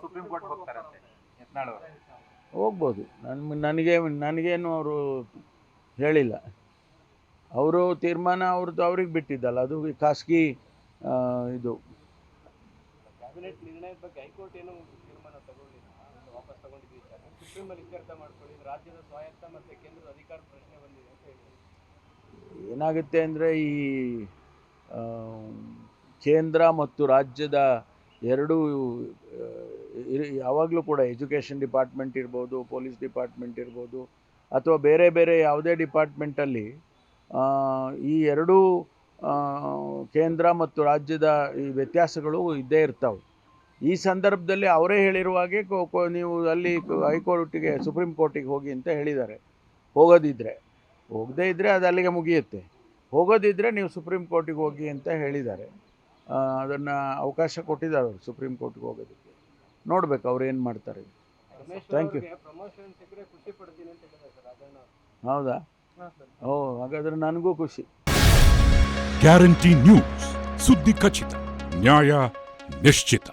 Supreme court ಹೋಗ್ತಾರಂತೆ Yatnal ಅವರು. ಹೋಗ್ಬೋದು. ನನಗೇನು ಅವರು ಹೇಳಿಲ್ಲ. ಅವರು ತೀರ್ಮಾನ ಅವ್ರಿಗೆ ಬಿಟ್ಟಿದ್ದಲ್ಲ, ಅದು ಖಾಸಗಿ ಇದು. ಕ್ಯಾಬಿನೆಟ್ ನಿರ್ಣಯದ ಬಗ್ಗೆ ಹೈಕೋರ್ಟ್ ಏನು ತೀರ್ಮಾನ ತಗೊಂಡಿಲ್ಲ, ವಾಪಸ್ ತಗೊಂಡಿದ್ದೀವಿ. ಸುಪ್ರೀಂ ಅಲ್ಲಿ ಇತ್ಯರ್ಥ ಮಾಡ್ಕೊಳ್ಳಿ, ರಾಜ್ಯದ ಸ್ವಾಯತ್ತ ಮತ್ತು ಕೇಂದ್ರದ ಅಧಿಕಾರ ಪ್ರಶ್ನೆ ಬಂದಿದೆ ಅಂತ ಹೇಳಿ. ಏನಾಗುತ್ತೆ ಅಂದರೆ ಈ ಕೇಂದ್ರ ಮತ್ತು ರಾಜ್ಯದ ಎರಡೂ ಯಾವಾಗಲೂ ಕೂಡ ಎಜುಕೇಷನ್ ಡಿಪಾರ್ಟ್ಮೆಂಟ್ ಇರ್ಬೋದು, ಪೊಲೀಸ್ ಡಿಪಾರ್ಟ್ಮೆಂಟ್ ಇರ್ಬೋದು, ಅಥವಾ ಬೇರೆ ಬೇರೆ ಯಾವುದೇ ಡಿಪಾರ್ಟ್ಮೆಂಟಲ್ಲಿ ಈ ಎರಡೂ ಕೇಂದ್ರ ಮತ್ತು ರಾಜ್ಯದ ಈ ವ್ಯತ್ಯಾಸಗಳು ಇದ್ದೇ ಇರ್ತಾವೆ. ಈ ಸಂದರ್ಭದಲ್ಲಿ ಅವರೇ ಹೇಳಿರುವ ಹಾಗೆ ನೀವು ಅಲ್ಲಿ ಹೈಕೋರ್ಟಿಗೆ ಸುಪ್ರೀಂ ಕೋರ್ಟಿಗೆ ಹೋಗಿ ಅಂತ ಹೇಳಿದ್ದಾರೆ. ಹೋಗದೇ ಇದ್ದರೆ ಅದು ಅಲ್ಲಿಗೆ ಮುಗಿಯುತ್ತೆ. ಹೋಗೋದಿದ್ದರೆ ನೀವು ಸುಪ್ರೀಂ ಕೋರ್ಟಿಗೆ ಹೋಗಿ ಅಂತ ಹೇಳಿದ್ದಾರೆ. ಅದನ್ನು ಅವಕಾಶ ಕೊಟ್ಟಿದ್ದಾರೆ ಅವರು ಸುಪ್ರೀಂ ಕೋರ್ಟ್ಗೆ ಹೋಗೋದಕ್ಕೆ. ನೋಡ್ಬೇಕು ಅವ್ರು ಏನು ಮಾಡ್ತಾರೆ. Thank you. ಹೌದಾ? ಹಾಗಾದರೆ ನನಗೂ ಖುಷಿ. ಗ್ಯಾರಂಟಿ ನ್ಯೂಸ್, ಸುದ್ದಿ ಖಚಿತ, ನ್ಯಾಯ ನಿಶ್ಚಿತ.